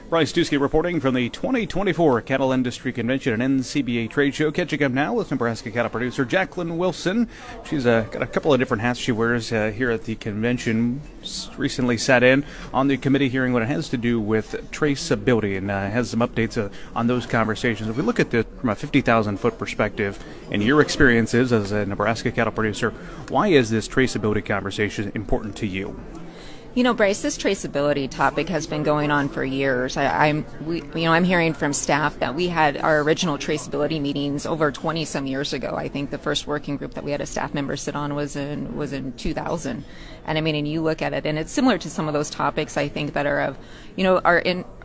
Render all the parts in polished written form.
Bryce Dusky reporting from the 2024 Cattle Industry Convention and NCBA Trade Show. Catching up now with Nebraska cattle producer Jaclyn Wilson. She's got a couple of different hats she wears here at the convention. Recently sat in on the committee hearing what it has to do with traceability and has some updates on those conversations. If we look at this from a 50,000-foot perspective and your experiences as a Nebraska cattle producer, why is this traceability conversation important to you? You know, Bryce, this traceability topic has been going on for years. I'm hearing from staff that we had our original traceability meetings over 20 some years ago. I think the first working group that we had a staff member sit on was in 2000. And I mean, and you look at it, and it's similar to some of those topics I think that are of,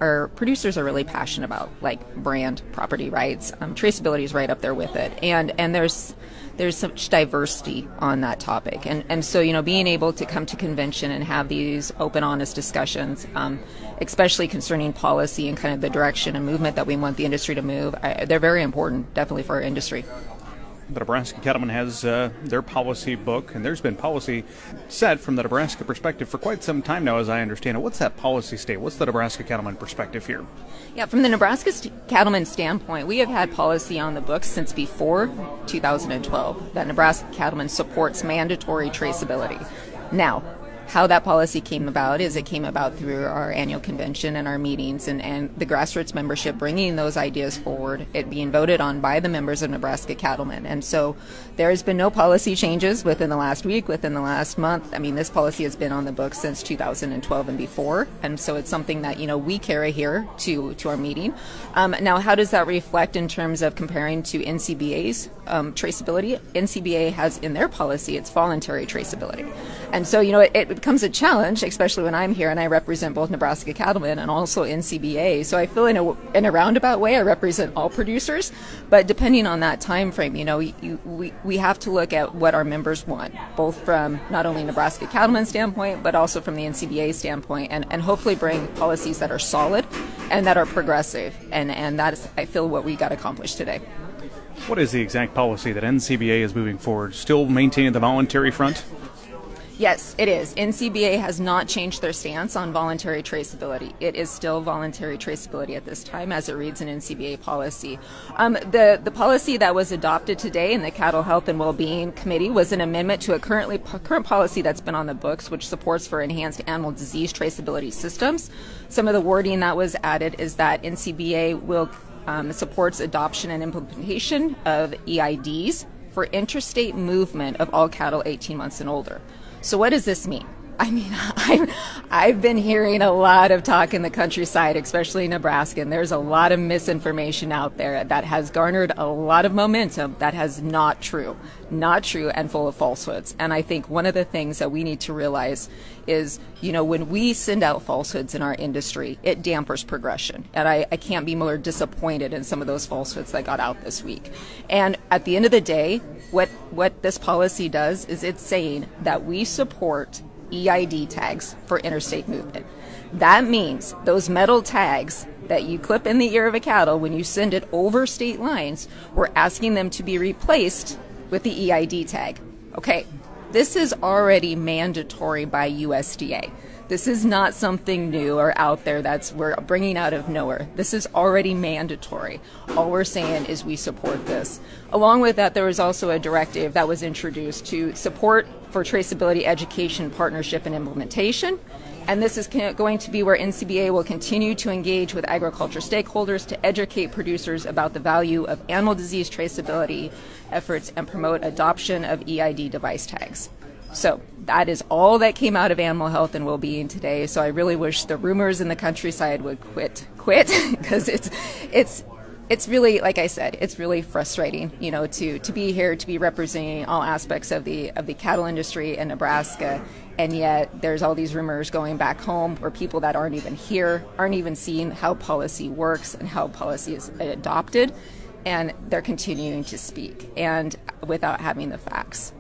our producers are really passionate about, like brand property rights. Traceability is right up there with it, and there's such diversity on that topic, and so being able to come to convention and have these open, honest discussions, especially concerning policy and kind of the direction and movement that we want the industry to move, they're very important, definitely for our industry. The Nebraska Cattlemen has their policy book, and there's been policy set from the Nebraska perspective for quite some time now, as I understand it. What's that policy state? What's the Nebraska Cattlemen perspective here? Yeah, from the Nebraska Cattlemen standpoint, we have had policy on the books since before 2012 that Nebraska Cattlemen supports mandatory traceability. Now, how that policy came about is it came about through our annual convention and our meetings and the grassroots membership bringing those ideas forward, it being voted on by the members of Nebraska Cattlemen. And so there has been no policy changes within the last week, within the last month. I mean, this policy has been on the books since 2012 and before. And so it's something that, we carry here to our meeting. Now, how does that reflect in terms of comparing to NCBA's traceability? NCBA has in their policy, it's voluntary traceability. And so, it becomes a challenge, especially when I'm here and I represent both Nebraska Cattlemen and also NCBA. So I feel in a roundabout way I represent all producers, but depending on that time frame, we have to look at what our members want, both from not only Nebraska Cattlemen standpoint, but also from the NCBA standpoint, and hopefully bring policies that are solid and that are progressive. And that is, I feel, what we got accomplished today. What is the exact policy that NCBA is moving forward? Still maintaining the voluntary front? Yes, it is. NCBA has not changed their stance on voluntary traceability. It is still voluntary traceability at this time as it reads in NCBA policy. The policy that was adopted today in the Cattle Health and Wellbeing Committee was an amendment to a current policy that's been on the books, which supports for enhanced animal disease traceability systems. Some of the wording that was added is that NCBA will supports adoption and implementation of EIDs for interstate movement of all cattle 18 months and older. So what does this mean? I mean, I've been hearing a lot of talk in the countryside, especially in Nebraska, and there's a lot of misinformation out there that has garnered a lot of momentum that has not true and full of falsehoods. And I think one of the things that we need to realize is, when we send out falsehoods in our industry, it dampers progression. And I can't be more disappointed in some of those falsehoods that got out this week. And at the end of the day, what this policy does is it's saying that we support EID tags for interstate movement. That means those metal tags that you clip in the ear of a cattle when you send it over state lines, we're asking them to be replaced with the EID tag. Okay, this is already mandatory by USDA. This is not something new or out there we're bringing out of nowhere. This is already mandatory. All we're saying is we support this. Along with that, there was also a directive that was introduced to support for traceability education, partnership, and implementation. And this is going to be where NCBA will continue to engage with agriculture stakeholders to educate producers about the value of animal disease traceability efforts and promote adoption of EID device tags. So that is all that came out of animal health and well-being today. So I really wish the rumors in the countryside would quit, because it's really, like I said, it's really frustrating, to be here, to be representing all aspects of the cattle industry in Nebraska, and yet there's all these rumors going back home where people that aren't even here aren't even seeing how policy works and how policy is adopted, and they're continuing to speak and without having the facts.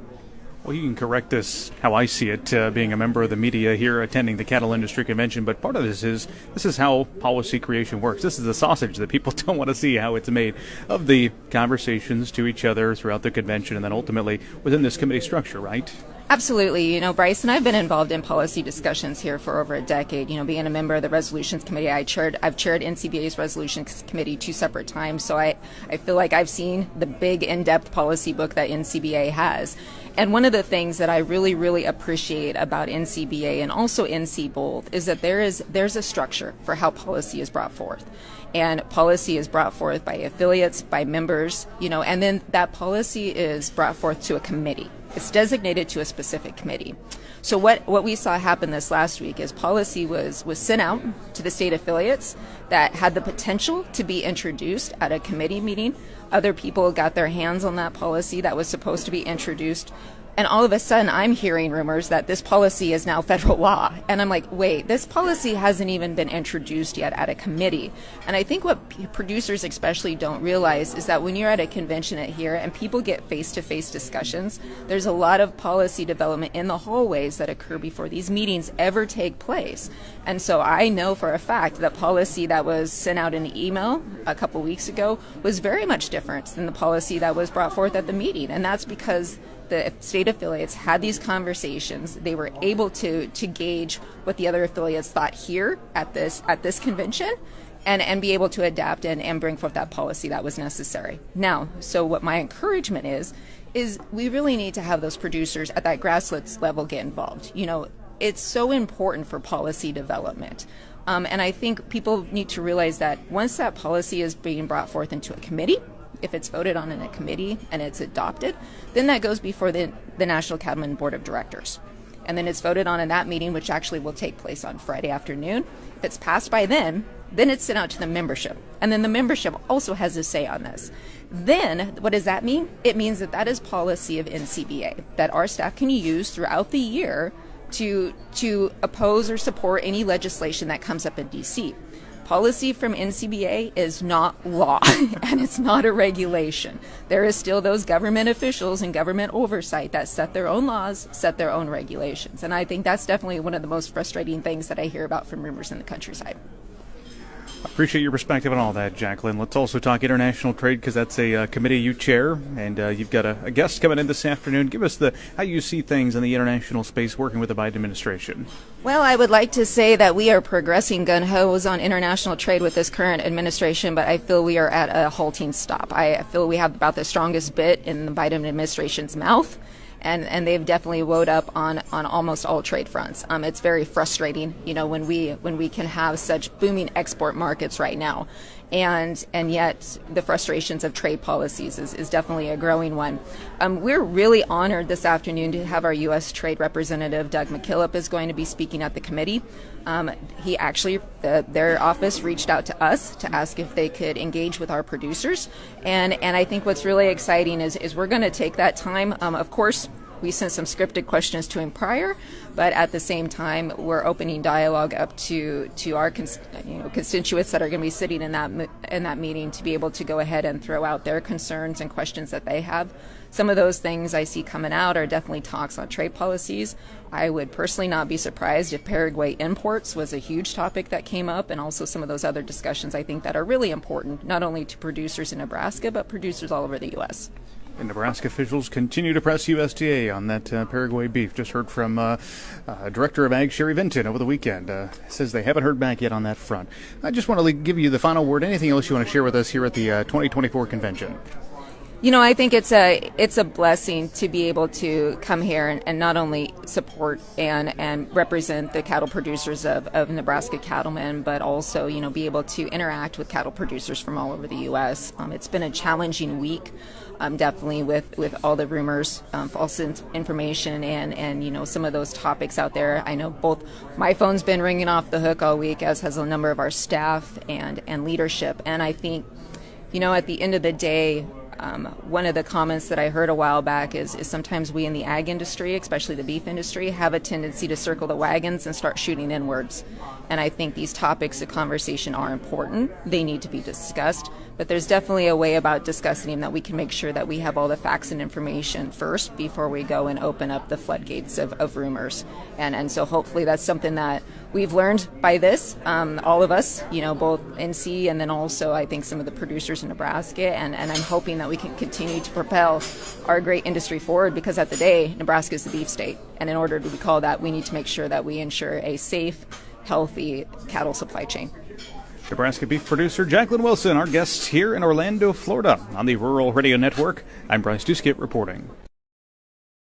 Well, you can correct this how I see it, being a member of the media here attending the Cattle Industry Convention, but part of this is how policy creation works. This is the sausage that people don't want to see how it's made, of the conversations to each other throughout the convention and then ultimately within this committee structure, right? Absolutely. Bryce and I have been involved in policy discussions here for over a decade. Being a member of the Resolutions Committee, I've chaired NCBA's Resolutions Committee 2 separate times, so I feel like I've seen the big in-depth policy book that NCBA has. And one of the things that I really, really appreciate about NCBA and also NC Bold is that there's a structure for how policy is brought forth. And policy is brought forth by affiliates, by members, and then that policy is brought forth to a committee. It's designated to a specific committee. So what we saw happen this last week is policy was sent out to the state affiliates that had the potential to be introduced at a committee meeting. Other people got their hands on that policy that was supposed to be introduced. And all of a sudden, I'm hearing rumors that this policy is now federal law. And I'm like, wait, this policy hasn't even been introduced yet at a committee. And I think what producers especially don't realize is that when you're at a convention here and people get face-to-face discussions, there's a lot of policy development in the hallways that occur before these meetings ever take place. And so I know for a fact that policy that was sent out in an email a couple weeks ago was very much different than the policy that was brought forth at the meeting. And that's because the state affiliates had these conversations. They were able to gauge what the other affiliates thought here at this convention and be able to adapt and bring forth that policy that was necessary. Now, so what my encouragement is we really need to have those producers at that grassroots level get involved. It's so important for policy development. And I think people need to realize that once that policy is being brought forth into a committee, if it's voted on in a committee and it's adopted, then that goes before the National Cattlemen Board of Directors. And then it's voted on in that meeting, which actually will take place on Friday afternoon. If it's passed by then it's sent out to the membership. And then the membership also has a say on this. Then, what does that mean? It means that is policy of NCBA, that our staff can use throughout the year to oppose or support any legislation that comes up in D.C. Policy from NCBA is not law, and it's not a regulation. There is still those government officials and government oversight that set their own laws, set their own regulations. And I think that's definitely one of the most frustrating things that I hear about from rumors in the countryside. I appreciate your perspective on all that, Jaclyn. Let's also talk international trade because that's a committee you chair, and you've got a guest coming in this afternoon. Give us how you see things in the international space working with the Biden administration. Well, I would like to say that we are progressing gun-hos on international trade with this current administration, but I feel we are at a halting stop. I feel we have about the strongest bit in the Biden administration's mouth. And they've definitely woed up on almost all trade fronts. It's very frustrating, when we can have such booming export markets right now, and yet the frustrations of trade policies is definitely a growing one. We're really honored this afternoon to have our U.S. Trade Representative Doug McKillop is going to be speaking at the committee. He actually, their office reached out to us to ask if they could engage with our producers. And I think what's really exciting is we're going to take that time. Of course, we sent some scripted questions to him prior, but at the same time, we're opening dialogue up to our constituents that are going to be sitting in that meeting to be able to go ahead and throw out their concerns and questions that they have. Some of those things I see coming out are definitely talks on trade policies. I would personally not be surprised if Paraguay imports was a huge topic that came up, and also some of those other discussions I think that are really important, not only to producers in Nebraska, but producers all over the U.S. And Nebraska officials continue to press USDA on that Paraguay beef. Just heard from Director of Ag Sherry Vinton over the weekend. Says they haven't heard back yet on that front. I just want to give you the final word. Anything else you want to share with us here at the 2024 convention? I think it's a blessing to be able to come here and not only support and represent the cattle producers of Nebraska Cattlemen, but also, be able to interact with cattle producers from all over the U.S. It's been a challenging week, definitely with all the rumors, false information, and some of those topics out there. I know both my phone's been ringing off the hook all week, as has a number of our staff and leadership. And I think, at the end of the day, one of the comments that I heard a while back is sometimes we in the ag industry, especially the beef industry, have a tendency to circle the wagons and start shooting inwards. And I think these topics of conversation are important. They need to be discussed. But there's definitely a way about discussing them that we can make sure that we have all the facts and information first before we go and open up the floodgates of rumors. And so hopefully that's something that we've learned by this, all of us, both NC and then also I think some of the producers in Nebraska. And I'm hoping that we can continue to propel our great industry forward, because at the day, Nebraska is the beef state. And in order to be called that, we need to make sure that we ensure a safe, healthy cattle supply chain. Nebraska beef producer Jaclyn Wilson, our guest here in Orlando, Florida on the Rural Radio Network. I'm Bryce Duskett reporting.